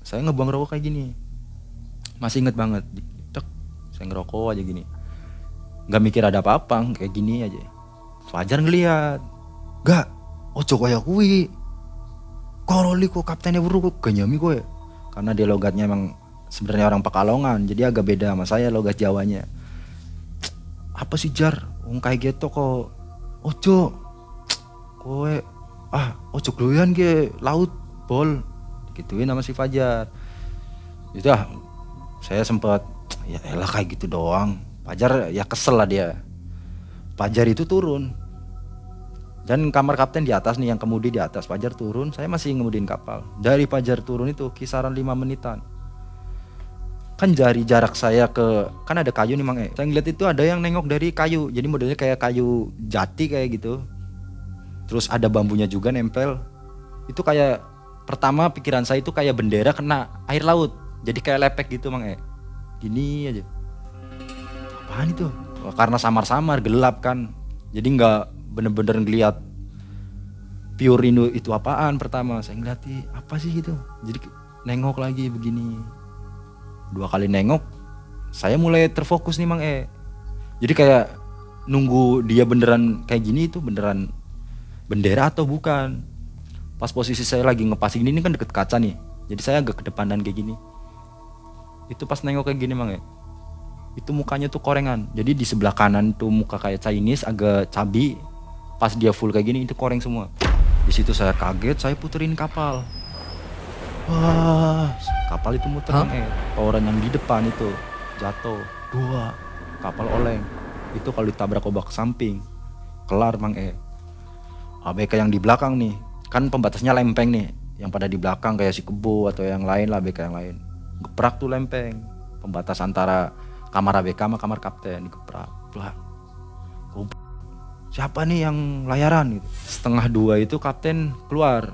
Saya ngebuang rokok kayak gini, masih inget banget. Tek, saya ngerokok aja gini, nggak mikir ada apa-apa, kayak gini aja. Fajar ngeliat, gak, ojo kaya kuwi, koroli kok kaptennya buru kok ganyami kowe. Karena dia logatnya emang sebenarnya orang Pekalongan, jadi agak beda sama saya logat Jawanya. Apa sih Jar, wong kayak gitu kok, ojo, kowe, ojo gloyan ke laut, bol, gituin sama si Fajar. Itu saya sempat, ya elah kayak gitu doang. Fajar ya kesel lah dia. Fajar itu turun, dan kamar kapten di atas nih, yang kemudi di atas. Fajar turun, saya masih ngemudiin kapal. Dari Fajar turun itu kisaran 5 menitan. Kan dari jarak saya ke, kan ada kayu nih Mang saya ngeliat itu ada yang nengok dari kayu, jadi modelnya kayak kayu jati kayak gitu. Terus ada bambunya juga nempel. Itu kayak, pertama pikiran saya itu kayak bendera kena air laut, jadi kayak lepek gitu Mang gini aja. Apaan itu? Karena samar-samar gelap kan, jadi nggak bener-bener ngeliat pure itu apaan. Pertama saya ngeliat apa sih gitu, jadi nengok lagi begini. 2 kali nengok, saya mulai terfokus nih Mang jadi kayak nunggu dia beneran kayak gini, itu beneran bendera atau bukan. Pas posisi saya lagi ngepasin ini kan deket kaca nih, jadi saya agak kedepanan kayak gini. Itu pas nengok kayak gini Mang itu mukanya tuh korengan. Jadi di sebelah kanan tuh muka kayak Chinese, agak cabi. Pas dia full kayak gini itu koreng semua. Di situ saya kaget, saya puterin kapal. Wah, kapal itu muter Mang orang yang di depan itu jatuh, 2, kapal oleng. Itu kalau ditabrak ombak samping, kelar Mang ABK yang di belakang nih, kan pembatasnya lempeng nih, yang pada di belakang kayak si Kebo atau yang lain lah, ABK yang lain geprak tuh lempeng, pembatas antara kamar ABK sama kamar kapten, digeprak. Siapa nih yang layaran gitu. 1:30 itu kapten keluar,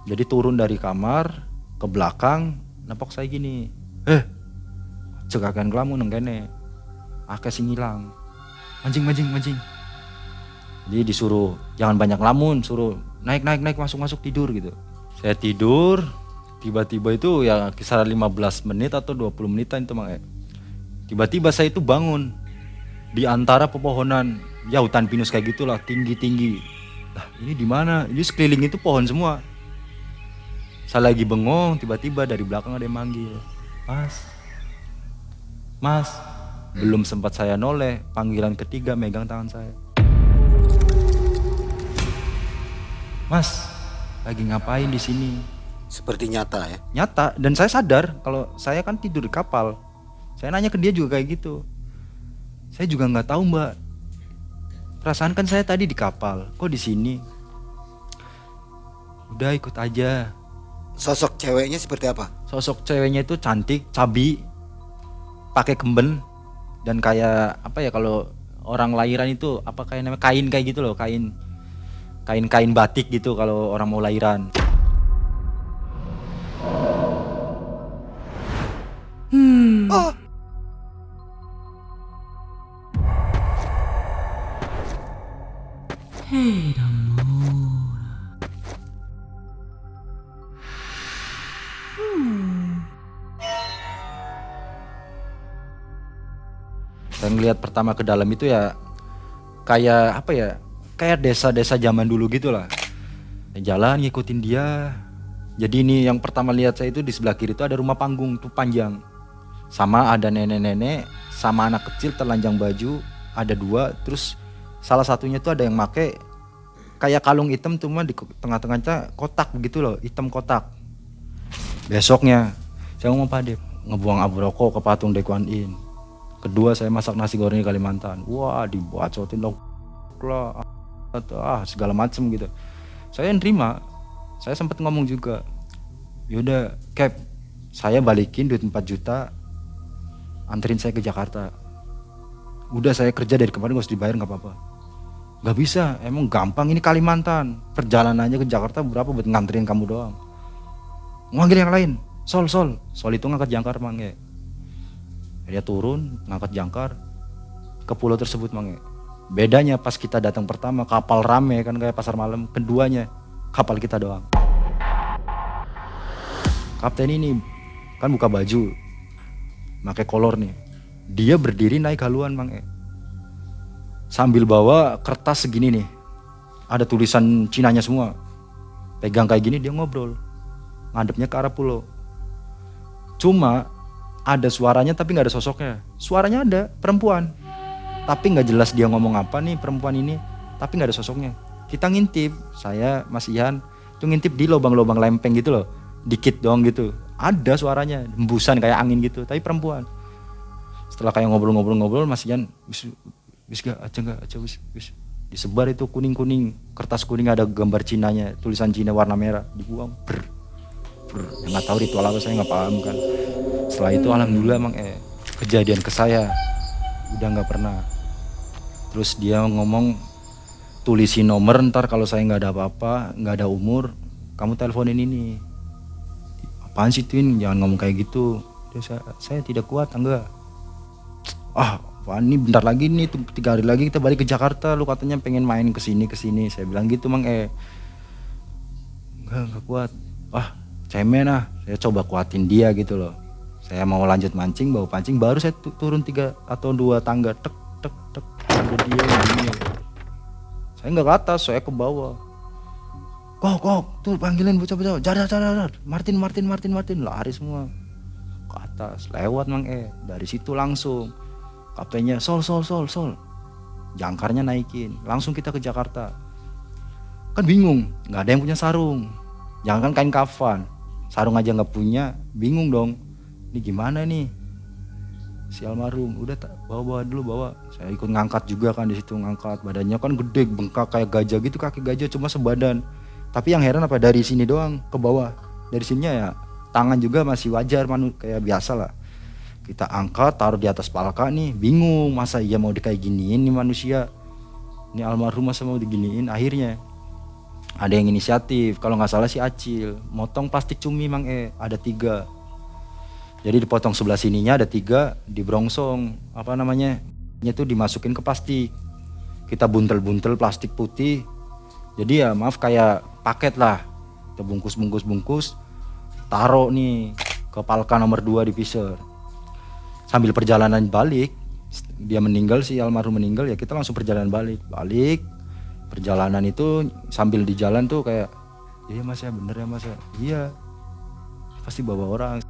jadi turun dari kamar ke belakang, nepok saya gini, cekakan kelamu neng kene, akeh sing ngilang, mancing. Jadi disuruh jangan banyak lamun, suruh naik masuk tidur gitu. Saya tidur, tiba-tiba itu ya kisaran 15 menit atau 20 menitan itu Mang tiba-tiba saya itu bangun di antara pepohonan, ya hutan pinus kayak gitulah, tinggi. Lah ini di mana? Ini sekeliling itu pohon semua. Saya lagi bengong, tiba-tiba dari belakang ada yang manggil, Mas. Belum sempat saya noleh, panggilan ketiga megang tangan saya. Mas, lagi ngapain di sini? Seperti nyata ya? Nyata, dan saya sadar kalau saya kan tidur di kapal. Saya nanya ke dia juga kayak gitu. Saya juga nggak tahu Mbak. Perasaan kan saya tadi di kapal, kok di sini? Udah ikut aja. Sosok ceweknya seperti apa? Sosok ceweknya itu cantik, cabi, pakai kemben, dan kayak apa ya, kalau orang lahiran itu apa kayak namanya, kain kayak gitu loh, kain batik gitu kalau orang mau lahiran. Oh, Saya ngelihat pertama ke dalam itu ya kayak apa ya, kayak desa-desa zaman dulu gitu lah. Jalan ngikutin dia. Jadi ini yang pertama lihat saya itu, di sebelah kiri itu ada rumah panggung tuh panjang, sama ada nenek-nenek sama anak kecil telanjang baju, ada 2. Terus salah satunya tuh ada yang make kayak kalung hitam, cuma di tengah-tengahnya kotak begitu loh, hitam kotak. Besoknya saya ngomong Pak Dep, ngebuang abu rokok ke patung Dekuan In. Kedua saya masak nasi goreng di Kalimantan. Wah dibacotin loh lah, segala macem gitu. Saya nerima. Saya sempat ngomong juga, yaudah Cap, saya balikin duit 4 juta, anterin saya ke Jakarta. Udah saya kerja dari kemarin gak usah dibayar, gak apa-apa. Gak bisa, emang gampang, ini Kalimantan, perjalanannya ke Jakarta berapa buat nganterin kamu doang. Ngambil yang lain, Sol itu ngangkat jangkar Mang dia turun ngangkat jangkar ke pulau tersebut Mang Bedanya pas kita datang pertama kapal rame kan kayak pasar malam, keduanya kapal kita doang. Kapten ini kan buka baju, pakai kolor nih. Dia berdiri naik haluan Mang sambil bawa kertas segini nih, ada tulisan Cinanya semua, pegang kayak gini, dia ngobrol ngadepnya ke arah pulau. Cuma ada suaranya tapi nggak ada sosoknya. Suaranya ada perempuan, tapi nggak jelas dia ngomong apa nih perempuan ini, tapi nggak ada sosoknya. Kita ngintip, saya Mas Ihan tuh ngintip di lubang-lubang lempeng gitu loh, dikit doang gitu. Ada suaranya, hembusan kayak angin gitu, tapi perempuan. Setelah kayak ngobrol-ngobrol, Mas Ihan, wis gak aja wis. Disebar itu kuning-kuning, kertas kuning ada gambar Cinanya, tulisan Cina warna merah, dibuang. Nggak tahu ritual apa, saya nggak paham kan. Setelah itu alhamdulillah Mang kejadian ke saya udah nggak pernah. Terus dia ngomong, tulisin nomor, ntar kalau saya nggak ada apa-apa, nggak ada umur, kamu teleponin ini. Apaan sih Twin, jangan ngomong kayak gitu. Saya tidak kuat, enggak. Apaan nih, bentar lagi nih, 3 hari lagi kita balik ke Jakarta, lu katanya pengen main kesini. Saya bilang gitu Mang enggak kuat. Cemen saya coba kuatin dia gitu loh. Saya mau lanjut mancing, bawa pancing, baru saya turun 3 atau 2 tangga, tek ada dia gini. Saya nggak ke atas, saya ke bawah. Kok tuh panggilin bocah-bocah, jar, Martin, lari semua ke atas, lewat Mang dari situ langsung kaptennya sol, jangkarnya naikin, langsung kita ke Jakarta. Kan bingung, nggak ada yang punya sarung, jangan kan kain kafan, sarung aja nggak punya, bingung dong. Ini gimana nih si almarhum? Udah bawa dulu. Saya ikut ngangkat juga kan, di situ ngangkat, badannya kan gede, bengkak kayak gajah gitu, kaki gajah cuma sebadan. Tapi yang heran apa, dari sini doang ke bawah, dari sininya ya tangan juga masih wajar, kayak biasa lah. Kita angkat, taruh di atas palka nih, bingung, masa iya mau kayak giniin nih manusia, ini almarhum masa mau diginiin. Akhirnya ada yang inisiatif, kalau nggak salah si Acil, motong plastik cumi Mang ada 3. Jadi dipotong sebelah sininya ada 3, dibrongsong, itu dimasukin ke plastik. Kita buntel plastik putih. Jadi ya maaf kayak paket lah. Kita bungkus, taruh nih ke palka nomor 2 di Piser. Sambil perjalanan balik, dia meninggal, si almarhum meninggal, ya kita langsung perjalanan balik. Perjalanan itu sambil di jalan tuh kayak, iya Mas ya, bener ya Mas ya, iya pasti bawa orang.